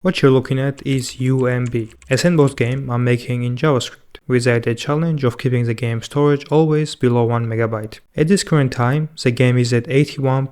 What you're looking at is UMB, a sandbox game I'm making in JavaScript, with the added challenge of keeping the game storage always below 1 megabyte. At this current time, the game is at 81.3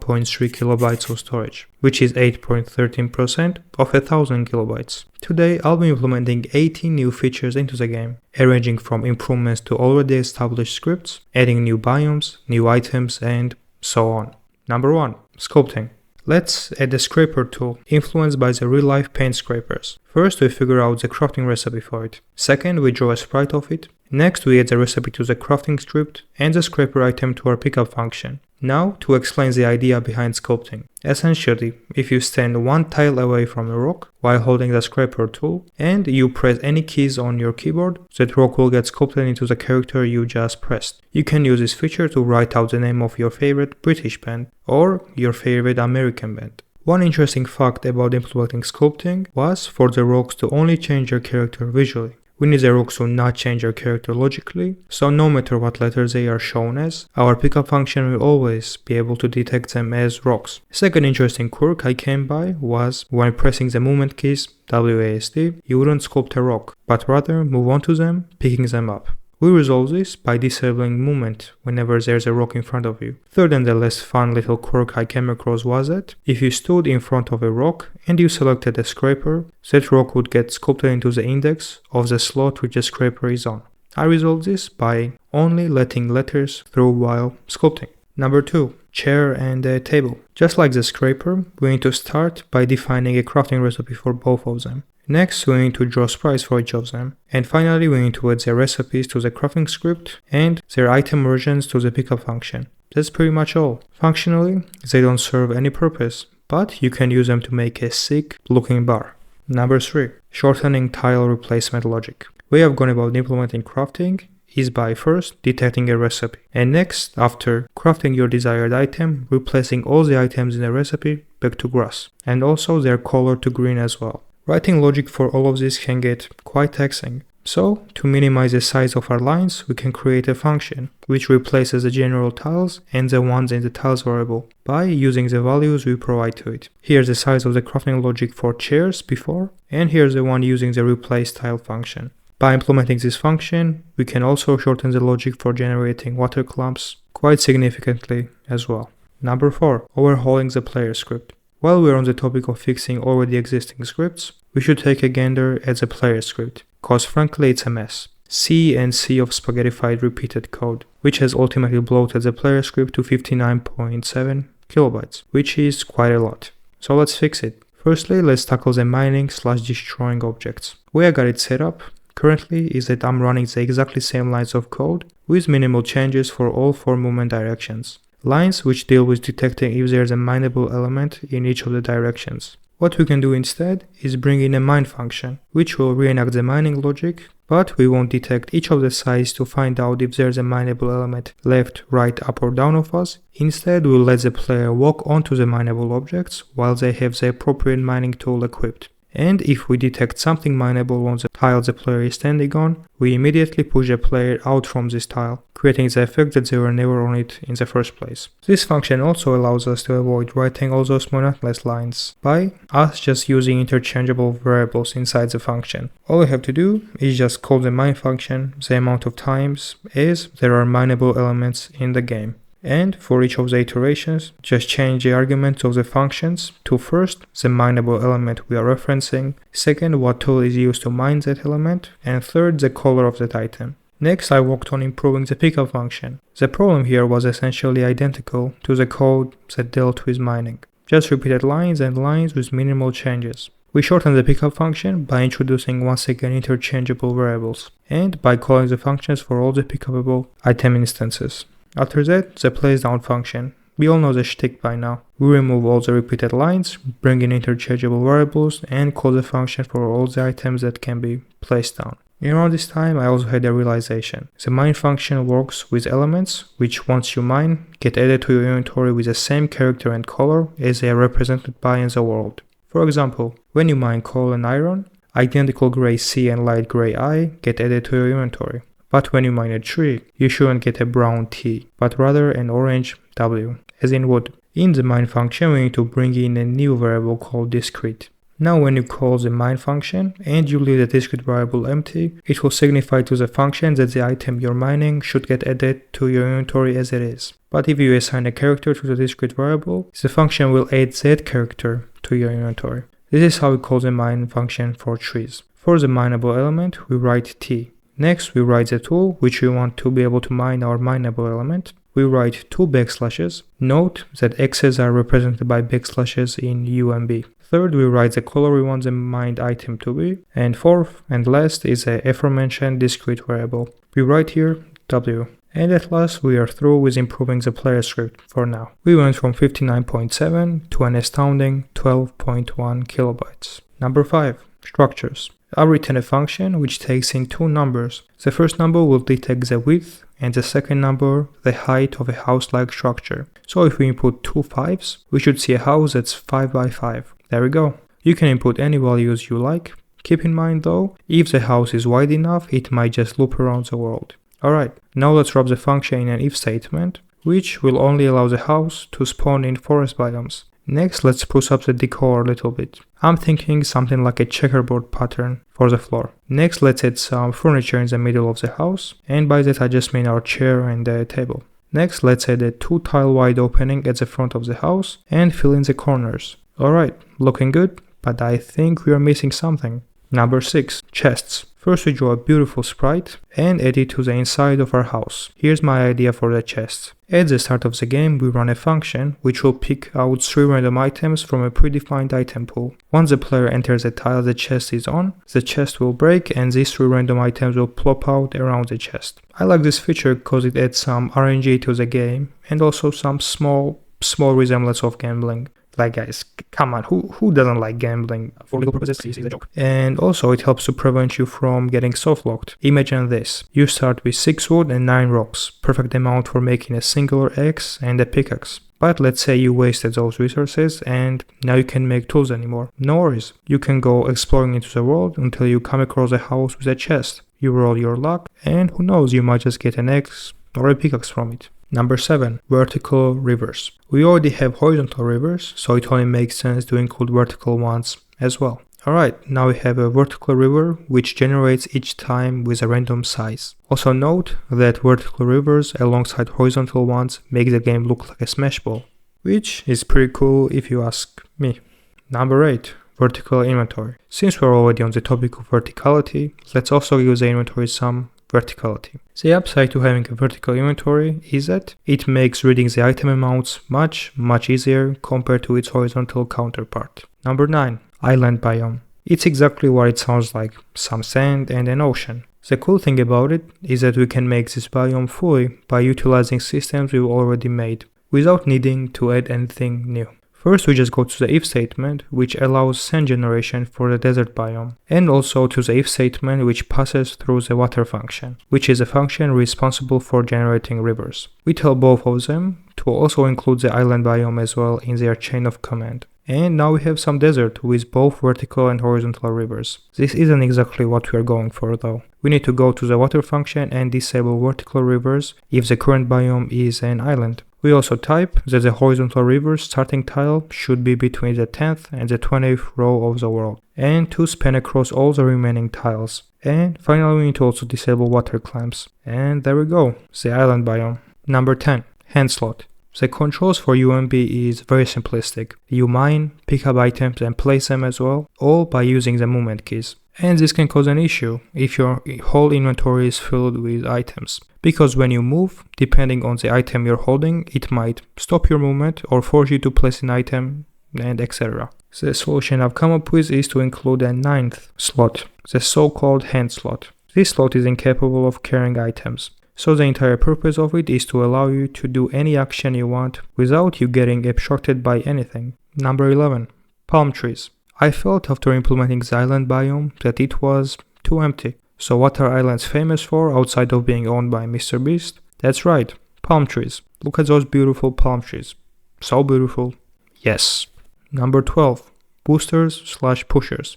kilobytes of storage, which is 8.13% of 1000 kilobytes. Today, I'll be implementing 18 new features into the game, ranging from improvements to already established scripts, adding new biomes, new items, and so on. Number 1. Sculpting. Let's add a scraper tool, influenced by the real-life paint scrapers. First, we figure out the crafting recipe for it. Second, we draw a sprite of it. Next, we add the recipe to the crafting script and the scraper item to our pickup function. Now, to explain the idea behind sculpting. Essentially, if you stand one tile away from a rock while holding the scraper tool and you press any keys on your keyboard, that rock will get sculpted into the character you just pressed. You can use this feature to write out the name of your favorite British band or your favorite American band. One interesting fact about implementing sculpting was for the rocks to only change their character visually. We need the rocks to not change their character logically, so no matter what letters they are shown as, our pickup function will always be able to detect them as rocks. Second interesting quirk I came by was when pressing the movement keys WASD, you wouldn't sculpt a rock, but rather move onto them, picking them up. We resolve this by disabling movement whenever there's a rock in front of you. Third and the less fun little quirk I came across was that if you stood in front of a rock and you selected a scraper, that rock would get sculpted into the index of the slot which the scraper is on. I resolved this by only letting letters through while sculpting. Number 2. Chair and a table. Just like the scraper, we need to start by defining a crafting recipe for both of them. Next, we need to draw sprites for each of them. And finally, we need to add their recipes to the crafting script and their item versions to the pickup function. That's pretty much all. Functionally, they don't serve any purpose, but you can use them to make a sick looking bar. Number 3. Shortening tile replacement logic. Way I've gone about implementing crafting is by first detecting a recipe, and next, after crafting your desired item, replacing all the items in the recipe back to grass, and also their color to green as well. Writing logic for all of this can get quite taxing. So, to minimize the size of our lines, we can create a function which replaces the general tiles and the ones in the tiles variable by using the values we provide to it. Here's the size of the crafting logic for chairs before, and here's the one using the replace tile function. By implementing this function, we can also shorten the logic for generating water clumps quite significantly as well. Number 4. Overhauling the player script. While we're on the topic of fixing already existing scripts, we should take a gander at the player script, cause frankly it's a mess. C and C of spaghettified repeated code, which has ultimately bloated the player script to 59.7 kilobytes, which is quite a lot. So let's fix it. Firstly, let's tackle the mining/destroying objects. The way I got it set up currently is that I'm running the exactly same lines of code with minimal changes for all 4 movement directions. Lines which deal with detecting if there's a mineable element in each of the directions. What we can do instead is bring in a mine function, which will reenact the mining logic, but we won't detect each of the sides to find out if there's a mineable element left, right, up or down of us. Instead, we'll let the player walk onto the mineable objects while they have the appropriate mining tool equipped. And if we detect something mineable on the tile the player is standing on, we immediately push the player out from this tile, creating the effect that they were never on it in the first place. This function also allows us to avoid writing all those monotonous lines by us just using interchangeable variables inside the function. All we have to do is just call the mine function the amount of times as there are mineable elements in the game. And for each of the iterations, just change the arguments of the functions to first, the mineable element we are referencing, second, what tool is used to mine that element, and third, the color of that item. Next, I worked on improving the pickup function. The problem here was essentially identical to the code that dealt with mining. Just repeated lines and lines with minimal changes. We shortened the pickup function by introducing once again interchangeable variables, and by calling the functions for all the pickupable item instances. After that, the place down function. We all know the shtick by now. We remove all the repeated lines, bring in interchangeable variables, and call the function for all the items that can be placed down. Around this time, I also had a realization. The mine function works with elements, which once you mine, get added to your inventory with the same character and color as they are represented by in the world. For example, when you mine coal and iron, identical gray C and light gray I get added to your inventory. But when you mine a tree, you shouldn't get a brown T, but rather an orange W, as in wood. In the mine function, we need to bring in a new variable called discrete. Now when you call the mine function and you leave the discrete variable empty, it will signify to the function that the item you're mining should get added to your inventory as it is. But if you assign a character to the discrete variable, the function will add that character to your inventory. This is how we call the mine function for trees. For the mineable element, we write t. Next, we write the tool which we want to be able to mine our mineable element. We write two backslashes. Note that x's are represented by backslashes in UMB. Third, we write the color we want the mined item to be. And fourth and last is the aforementioned discrete variable. We write here w. And at last, we are through with improving the player script for now. We went from 59.7 to an astounding 12.1 kilobytes. Number 5. Structures. I've written a function which takes in two numbers. The first number will detect the width and the second number the height of a house-like structure. So if we input two 5s, we should see a house that's 5 by 5. There we go. You can input any values you like. Keep in mind though, if the house is wide enough, it might just loop around the world. Alright, now let's wrap the function in an if statement, which will only allow the house to spawn in forest biomes. Next, let's spruce up the decor a little bit. I'm thinking something like a checkerboard pattern for the floor. Next, let's add some furniture in the middle of the house, and by that I just mean our chair and the table. Next, let's add a 2-tile wide opening at the front of the house and fill in the corners. Alright, looking good, but I think we are missing something. Number 6. Chests. First we draw a beautiful sprite and add it to the inside of our house. Here's my idea for the chest. At the start of the game we run a function which will pick out 3 random items from a predefined item pool. Once the player enters the tile the chest is on, the chest will break and these 3 random items will plop out around the chest. I like this feature because it adds some RNG to the game and also some small resemblance of gambling. Like guys, come on, who doesn't like gambling? For legal purposes, this is a joke. And also it helps to prevent you from getting soft-locked. Imagine this, you start with 6 wood and 9 rocks, perfect amount for making a singular axe and a pickaxe. But let's say you wasted those resources and now you can't make tools anymore. No worries, you can go exploring into the world until you come across a house with a chest. You roll your luck and who knows, you might just get an axe or a pickaxe from it. Number 7. Vertical rivers. We already have horizontal rivers, so it only makes sense to include vertical ones as well. Alright, now we have a vertical river which generates each time with a random size. Also note that vertical rivers alongside horizontal ones make the game look like a smash ball, which is pretty cool if you ask me. Number 8. Vertical inventory. Since we're already on the topic of verticality, let's also give the inventory some verticality. The upside to having a vertical inventory is that it makes reading the item amounts much easier compared to its horizontal counterpart. Number 9. Island biome. It's exactly what it sounds like, some sand and an ocean. The cool thing about it is that we can make this biome fully by utilizing systems we've already made, without needing to add anything new. First we just go to the if statement which allows sand generation for the desert biome, and also to the if statement which passes through the water function, which is a function responsible for generating rivers. We tell both of them to also include the island biome as well in their chain of command. And now we have some desert with both vertical and horizontal rivers. This isn't exactly what we are going for though. We need to go to the water function and disable vertical rivers if the current biome is an island. We also type that the horizontal river's starting tile should be between the 10th and the 20th row of the world, and to span across all the remaining tiles. And finally we need to also disable water clamps. And there we go, the island biome. Number 10. Hand slot. The controls for UMB is very simplistic. You mine, pick up items and place them as well, all by using the movement keys. And this can cause an issue if your whole inventory is filled with items. Because when you move, depending on the item you're holding, it might stop your movement or force you to place an item and etc. The solution I've come up with is to include a 9th slot, the so-called hand slot. This slot is incapable of carrying items. So the entire purpose of it is to allow you to do any action you want without you getting obstructed by anything. Number 11. Palm trees. I felt after implementing the island biome that it was too empty. So what are islands famous for outside of being owned by Mr. Beast? That's right, palm trees. Look at those beautiful palm trees. So beautiful. Yes. Number 12. Boosters/pushers.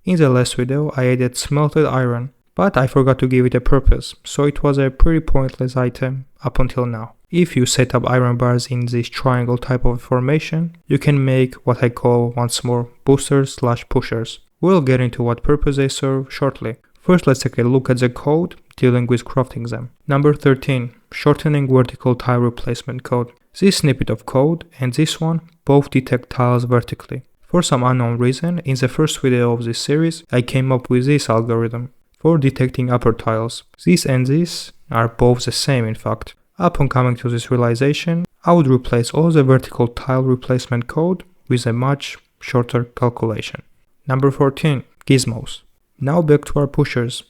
In the last video I added smelted iron. but I forgot to give it a purpose, so it was a pretty pointless item up until now. If you set up iron bars in this triangle type of formation, you can make what I call once more boosters/pushers. We'll get into what purpose they serve shortly. First, let's take a look at the code dealing with crafting them. Number 13. Shortening vertical tile replacement code. This snippet of code and this one both detect tiles vertically. For some unknown reason, in the first video of this series, I came up with this algorithm for detecting upper tiles. This and this are both the same in fact. Upon coming to this realization, I would replace all the vertical tile replacement code with a much shorter calculation. Number 14. Gizmos. Now back to our pushers.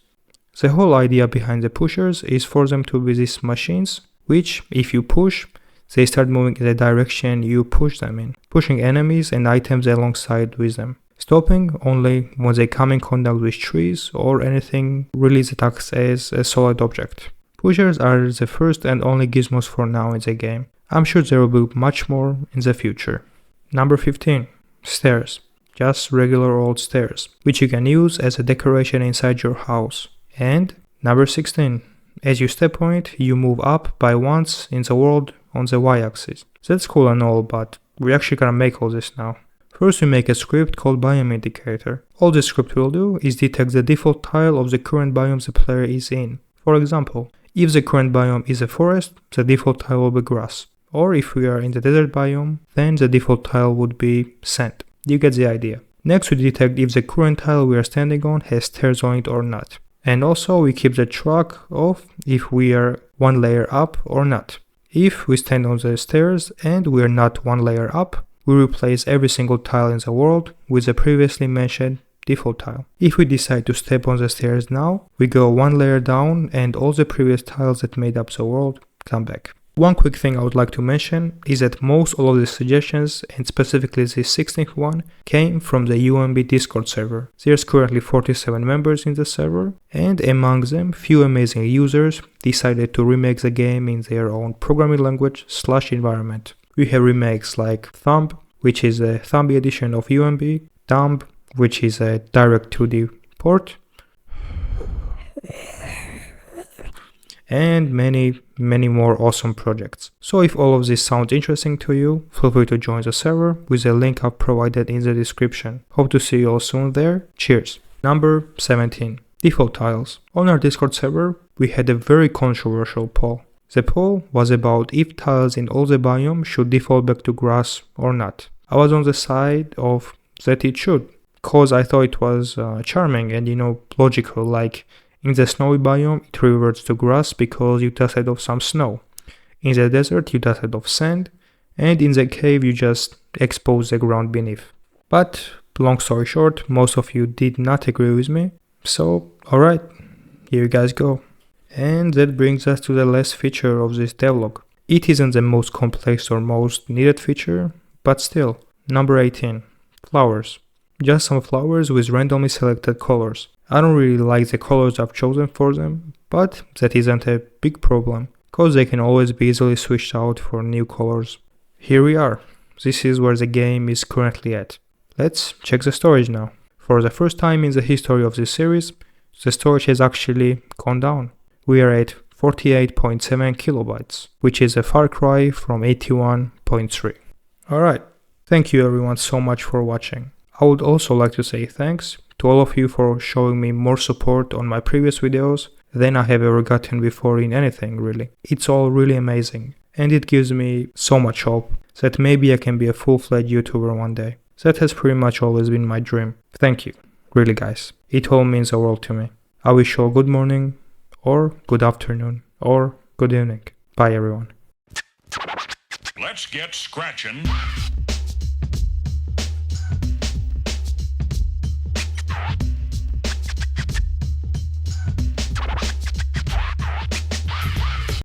The whole idea behind the pushers is for them to be these machines, which, if you push, they start moving in the direction you push them in, pushing enemies and items alongside with them, stopping only when they come in contact with trees or anything really that acts as a solid object. Pushers are the first and only gizmos for now in the game. I'm sure there will be much more in the future. Number 15. Stairs. Just regular old stairs, which you can use as a decoration inside your house. And number 16. As you step on it, you move up by once in the world on the y-axis. That's cool and all, but we're actually gonna make all this now. First we make a script called Biome indicator. All this script will do is detect the default tile of the current biome the player is in. For example, if the current biome is a forest, the default tile will be grass. Or if we are in the desert biome, then the default tile would be sand. You get the idea. Next we detect if the current tile we are standing on has stairs on it or not. And also we keep the track of if we are one layer up or not. If we stand on the stairs and we are not one layer up, we replace every single tile in the world with the previously mentioned default tile. If we decide to step on the stairs now, we go one layer down and all the previous tiles that made up the world come back. One quick thing I would like to mention is that most all of the suggestions, and specifically the 16th one, came from the UMB Discord server. There's currently 47 members in the server, and among them, few amazing users decided to remake the game in their own programming language / environment. We have remakes like Thumb, which is a Thumbie edition of UMB, Dumb, which is a direct 2D port, and many more awesome projects. So if all of this sounds interesting to you, feel free to join the server with the link I've provided in the description. Hope to see you all soon there. Cheers. Number 17. Default tiles. On our Discord server, we had a very controversial poll. The poll was about if tiles in all the biome should default back to grass or not. I was on the side of that it should, cause I thought it was charming and logical, like in the snowy biome, it reverts to grass because you dusted off some snow. In the desert, you dusted off sand, and in the cave, you just expose the ground beneath. But, long story short, most of you did not agree with me, so alright, here you guys go. And that brings us to the last feature of this devlog. It isn't the most complex or most needed feature, but still. Number 18. Flowers. Just some flowers with randomly selected colors. I don't really like the colors I've chosen for them, but that isn't a big problem, cause they can always be easily switched out for new colors. Here we are. This is where the game is currently at. Let's check the storage now. For the first time in the history of this series, the storage has actually gone down. We are at 48.7 kilobytes, which is a far cry from 81.3. Alright, thank you everyone so much for watching. I would also like to say thanks to all of you for showing me more support on my previous videos than I have ever gotten before in anything really. It's all really amazing, and it gives me so much hope that maybe I can be a full-fledged YouTuber one day. That has pretty much always been my dream. Thank you, really guys. It all means the world to me. I wish you all good morning, or good afternoon, or good evening. Bye everyone. Let's get scratching.